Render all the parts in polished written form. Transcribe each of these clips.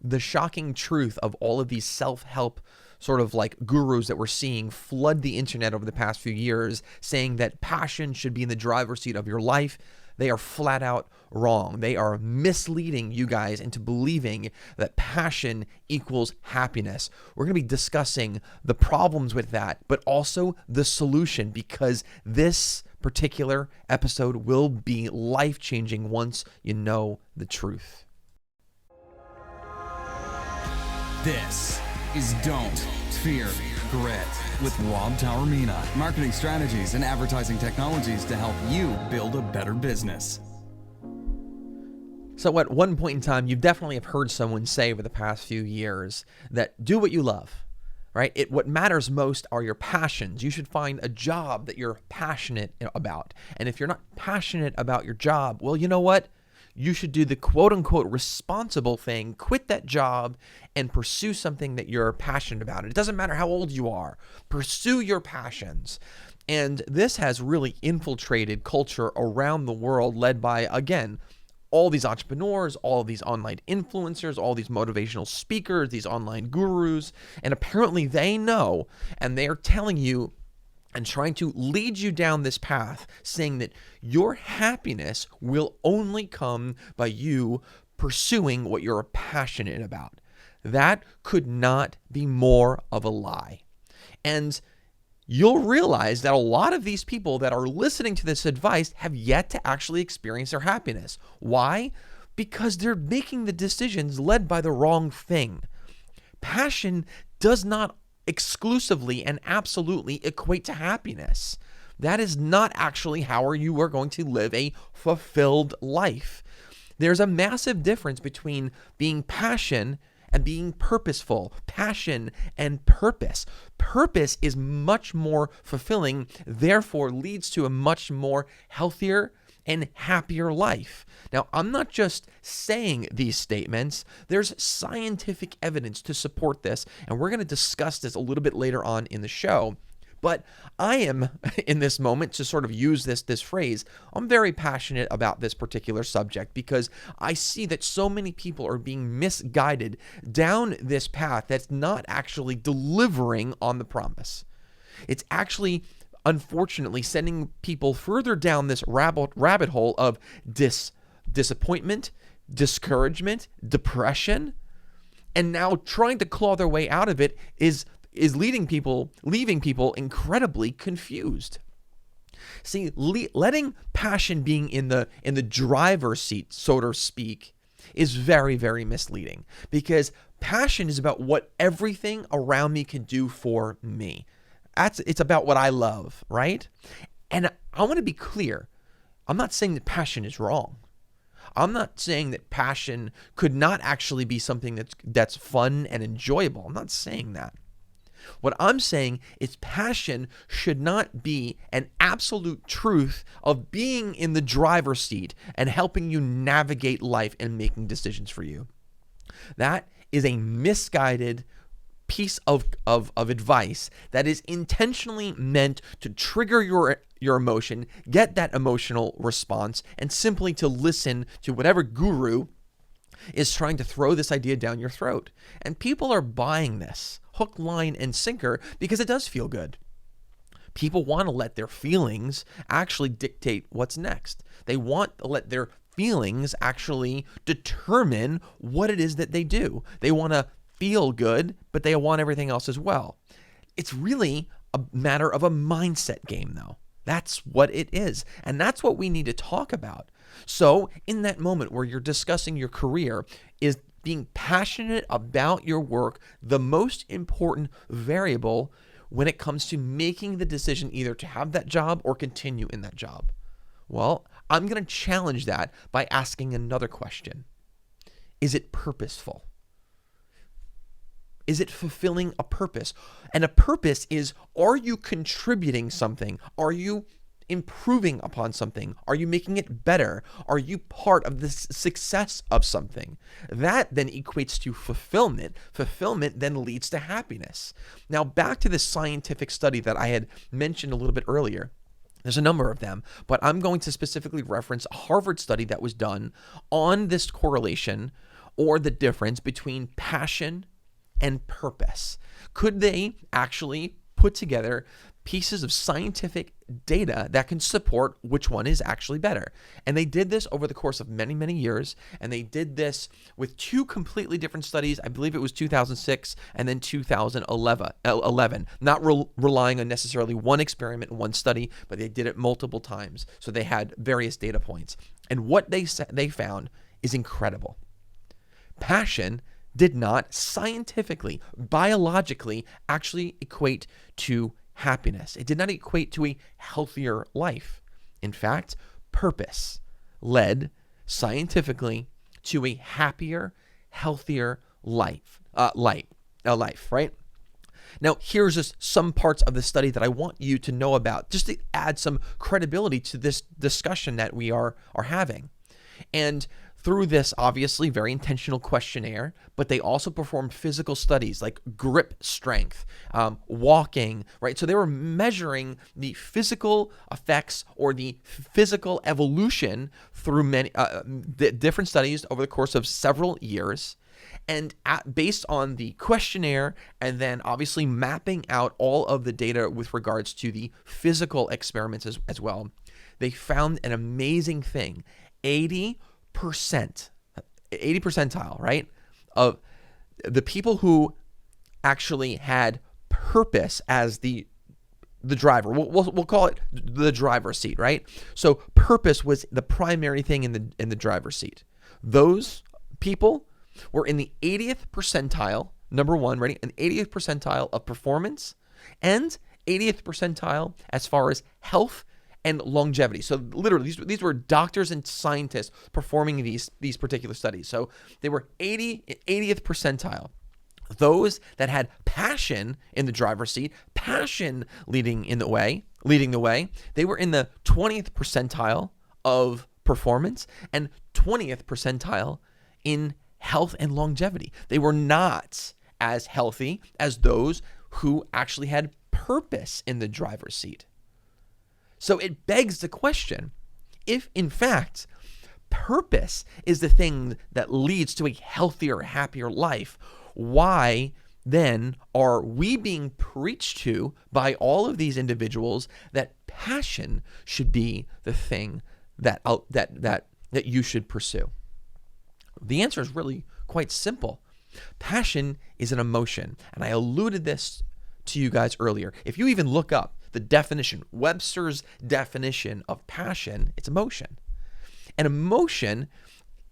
the shocking truth of all of these self-help sort of like gurus that we're seeing flood the internet over the past few years, saying that passion should be in the driver's seat of your life, they are flat out wrong. They are misleading you guys into believing that passion equals happiness. We're going to be discussing the problems with that, but also the solution, because this particular episode will be life-changing once you know the truth. This is Don't Fear Grit with Rob Taormina. Marketing strategies and advertising technologies to help you build a better business. So at one point in time, you definitely have heard someone say over the past few years that do what you love, right? What matters most are your passions. You should find a job that you're passionate about. And if you're not passionate about your job, well, you know what? You should do the quote-unquote responsible thing, quit that job, and pursue something that you're passionate about. It doesn't matter how old you are. Pursue your passions. And this has really infiltrated culture around the world, led by, again, all these entrepreneurs, all these online influencers, all these motivational speakers, these online gurus. And apparently they know, and they are telling you and trying to lead you down this path, saying that your happiness will only come by you pursuing what you're passionate about. That could not be more of a lie. And you'll realize that a lot of these people that are listening to this advice have yet to actually experience their happiness. Why? Because they're making the decisions led by the wrong thing. Passion does not exclusively and absolutely equate to happiness. That is not actually how you are going to live a fulfilled life. There's a massive difference between being passion and being purposeful. Passion and purpose. Purpose is much more fulfilling, therefore leads to a much more healthier and happier life. Now, I'm not just saying these statements. There's scientific evidence to support this, and we're going to discuss this a little bit later on in the show. But I am, in this moment, to sort of use this phrase, I'm very passionate about this particular subject because I see that so many people are being misguided down this path that's not actually delivering on the promise. It's actually, unfortunately, sending people further down this rabbit hole of disappointment, discouragement, depression, and now trying to claw their way out of it is leaving people incredibly confused. See, letting passion being in the driver's seat, so to speak, is very, very misleading, because passion is about what everything around me can do for me. It's about what I love, right? And I want to be clear. I'm not saying that passion is wrong. I'm not saying that passion could not actually be something that's fun and enjoyable. I'm not saying that. What I'm saying is passion should not be an absolute truth of being in the driver's seat and helping you navigate life and making decisions for you. That is a misguided piece of advice that is intentionally meant to trigger your emotion, get that emotional response, and simply to listen to whatever guru is trying to throw this idea down your throat. And people are buying this hook, line, and sinker because it does feel good. People want to let their feelings actually dictate what's next. They want to let their feelings actually determine what it is that they do. They want to feel good, but they want everything else as well. It's really a matter of a mindset game, though. That's what it is. And that's what we need to talk about. So in that moment where you're discussing your career, is being passionate about your work the most important variable when it comes to making the decision either to have that job or continue in that job? Well, I'm going to challenge that by asking another question. Is it purposeful? Is it fulfilling a purpose? And a purpose is, are you contributing something? Are you improving upon something? Are you making it better? Are you part of the success of something? That then equates to fulfillment. Fulfillment then leads to happiness. Now, back to this scientific study that I had mentioned a little bit earlier. There's a number of them, but I'm going to specifically reference a Harvard study that was done on this correlation or the difference between passion and purpose? Could they actually put together pieces of scientific data that can support which one is actually better? And they did this over the course of many, many years. And they did this with two completely different studies. I believe it was 2006 and then 2011, not relying on necessarily one experiment, one study, but they did it multiple times. So they had various data points. And what they found is incredible. Passion did not scientifically, biologically actually equate to happiness. It did not equate to a healthier life. In fact, purpose led scientifically to a happier, healthier life, right? Now, here's just some parts of the study that I want you to know about, just to add some credibility to this discussion that we are having. And through this, obviously, very intentional questionnaire, but they also performed physical studies like grip strength, walking, right? So they were measuring the physical effects or the physical evolution through many different studies over the course of several years. And based on the questionnaire and then obviously mapping out all of the data with regards to the physical experiments as well, they found an amazing thing. 80 percentile, right, of the people who actually had purpose as the driver. We'll call it the driver's seat, right? So purpose was the primary thing in the driver's seat. Those people were in the 80th percentile, number one, ready? An 80th percentile of performance and 80th percentile as far as health and longevity. So literally, these were doctors and scientists performing these particular studies. So they were 80th percentile. Those that had passion in the driver's seat, passion leading the way, they were in the 20th percentile of performance and 20th percentile in health and longevity. They were not as healthy as those who actually had purpose in the driver's seat. So it begs the question, if in fact purpose is the thing that leads to a healthier, happier life, why then are we being preached to by all of these individuals that passion should be the thing that you should pursue? The answer is really quite simple. Passion is an emotion, and I alluded this to you guys earlier. If you even look up the definition, Webster's definition of passion, it's emotion. And emotion,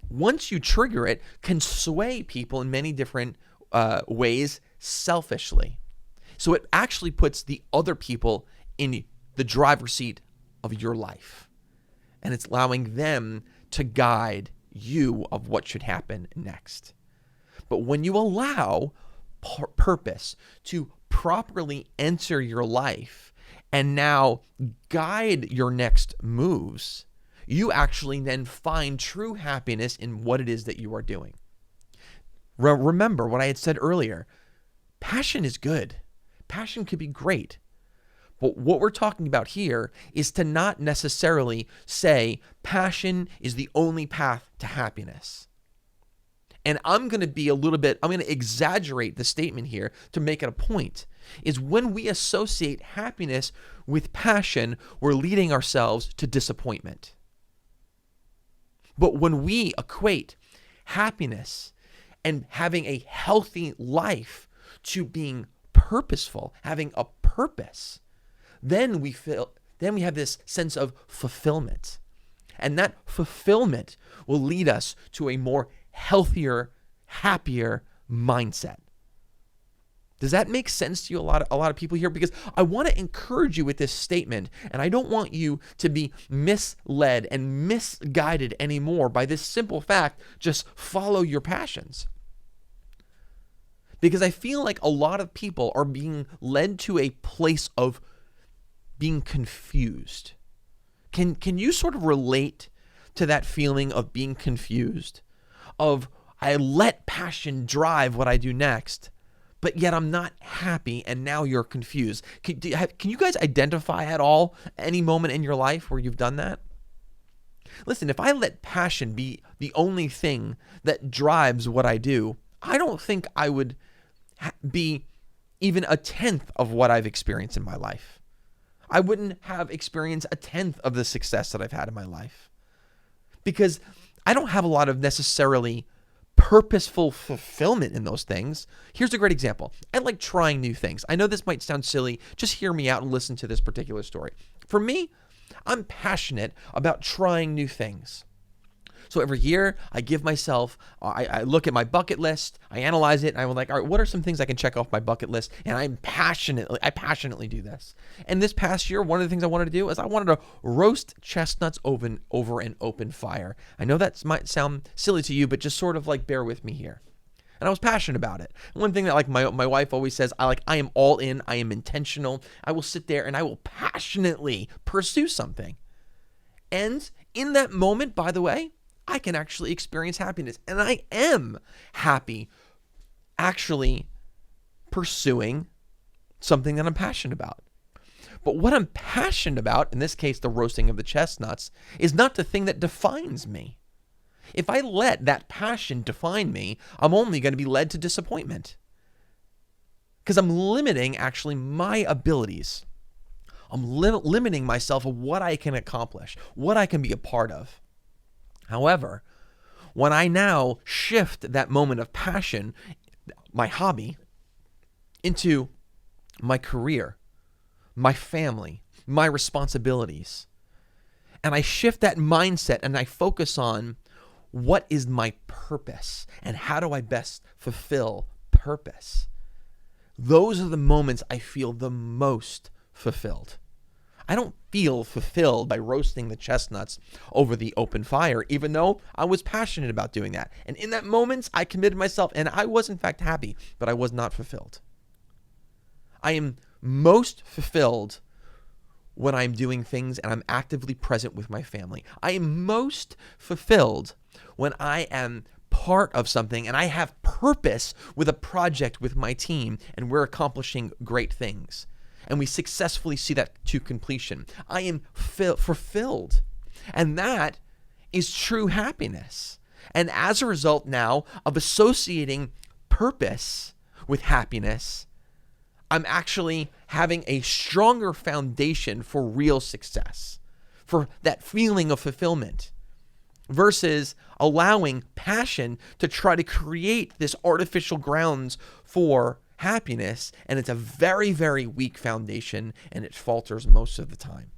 once you trigger it, can sway people in many different ways selfishly. So it actually puts the other people in the driver's seat of your life. And it's allowing them to guide you of what should happen next. But when you allow purpose to properly enter your life and now guide your next moves, you actually then find true happiness in what it is that you are doing. Remember what I had said earlier. Passion is good. Passion could be great. But what we're talking about here is to not necessarily say passion is the only path to happiness. And I'm going to exaggerate the statement here to make it a point, is when we associate happiness with passion, we're leading ourselves to disappointment. But when we equate happiness and having a healthy life to being purposeful, having a purpose, then we have this sense of fulfillment. And that fulfillment will lead us to a more healthier, happier mindset. Does that make sense to you, a lot of people here? Because I want to encourage you with this statement, and I don't want you to be misled and misguided anymore by this simple fact, just follow your passions. Because I feel like a lot of people are being led to a place of being confused. Can you sort of relate to that feeling of being confused? Of, I let passion drive what I do next, but yet I'm not happy, and now you're confused. Can you guys identify at all any moment in your life where you've done that? Listen, if I let passion be the only thing that drives what I do, I don't think I would be even a tenth of what I've experienced in my life. I wouldn't have experienced a tenth of the success that I've had in my life, because I don't have a lot of necessarily purposeful fulfillment in those things. Here's a great example. I like trying new things. I know this might sound silly. Just hear me out and listen to this particular story. For me, I'm passionate about trying new things. So every year I give myself, I look at my bucket list, I analyze it, and I'm like, all right, what are some things I can check off my bucket list? And I passionately do this. And this past year, one of the things I wanted to do is I wanted to roast chestnuts over an open fire. I know that might sound silly to you, but just sort of like bear with me here. And I was passionate about it. One thing that like my wife always says, I am all in, I am intentional. I will sit there and I will passionately pursue something. And in that moment, by the way, I can actually experience happiness. And I am happy actually pursuing something that I'm passionate about. But what I'm passionate about, in this case, the roasting of the chestnuts, is not the thing that defines me. If I let that passion define me, I'm only going to be led to disappointment. Because I'm limiting actually my abilities. I'm limiting myself of what I can accomplish, what I can be a part of. However, when I now shift that moment of passion, my hobby, into my career, my family, my responsibilities, and I shift that mindset and I focus on what is my purpose and how do I best fulfill purpose, those are the moments I feel the most fulfilled. I don't feel fulfilled by roasting the chestnuts over the open fire, even though I was passionate about doing that. And in that moment, I committed myself, and I was in fact happy, but I was not fulfilled. I am most fulfilled when I'm doing things and I'm actively present with my family. I am most fulfilled when I am part of something and I have purpose with a project with my team and we're accomplishing great things. And we successfully see that to completion. I am fulfilled. And that is true happiness. And as a result now of associating purpose with happiness, I'm actually having a stronger foundation for real success, for that feeling of fulfillment, versus allowing passion to try to create this artificial grounds for happiness, and it's a very, very weak foundation, and it falters most of the time.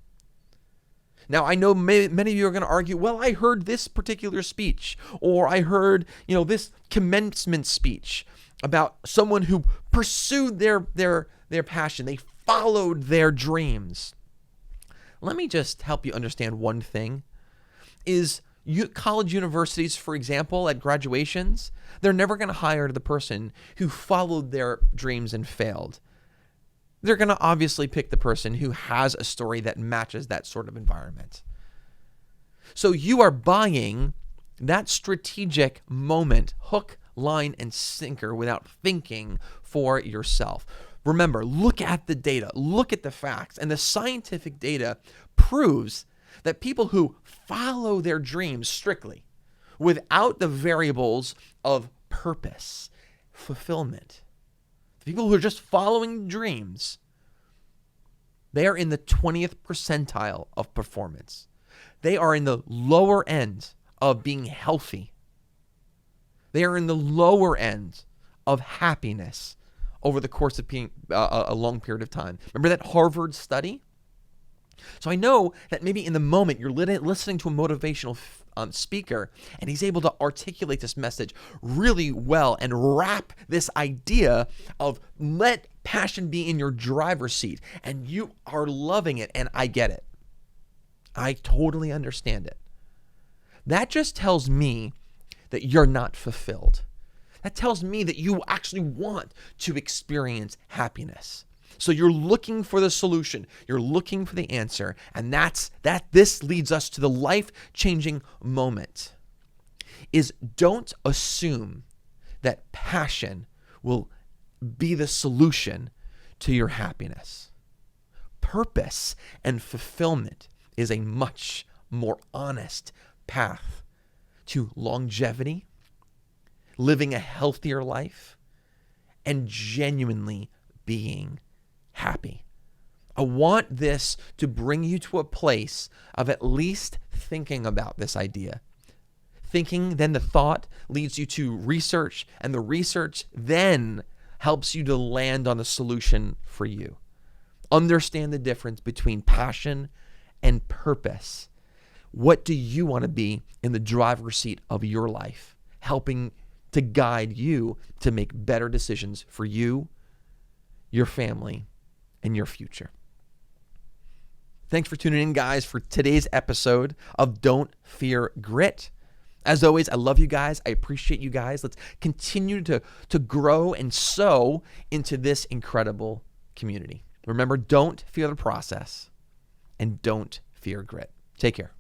Now, I know many of you are going to argue, well, I heard this particular speech, or I heard, this commencement speech about someone who pursued their passion. They followed their dreams. Let me just help you understand one thing, is college universities, for example, at graduations, they're never going to hire the person who followed their dreams and failed. They're going to obviously pick the person who has a story that matches that sort of environment. So you are buying that strategic moment, hook, line, and sinker, without thinking for yourself. Remember, look at the data, look at the facts, and the scientific data proves that people who follow their dreams strictly, without the variables of purpose, fulfillment, people who are just following dreams, they are in the 20th percentile of performance. They are in the lower end of being healthy. They are in the lower end of happiness over the course of being a long period of time. Remember that Harvard study? So I know that maybe in the moment you're listening to a motivational speaker and he's able to articulate this message really well and wrap this idea of let passion be in your driver's seat, and you are loving it, and I get it. I totally understand it. That just tells me that you're not fulfilled. That tells me that you actually want to experience happiness. So you're looking for the solution. You're looking for the answer. And this leads us to the life-changing moment. Is don't assume that passion will be the solution to your happiness. Purpose and fulfillment is a much, more honest path to longevity, living a healthier life, and genuinely being happy. I want this to bring you to a place of at least thinking about this idea. Thinking, then the thought leads you to research, and the research then helps you to land on a solution for you. Understand the difference between passion and purpose. What do you want to be in the driver's seat of your life, helping to guide you to make better decisions for you, your family, and your future? Thanks for tuning in, guys, for today's episode of Don't Fear Grit. As always, I love you guys. I appreciate you guys. Let's continue to grow and sow into this incredible community. Remember, don't fear the process and don't fear grit. Take care.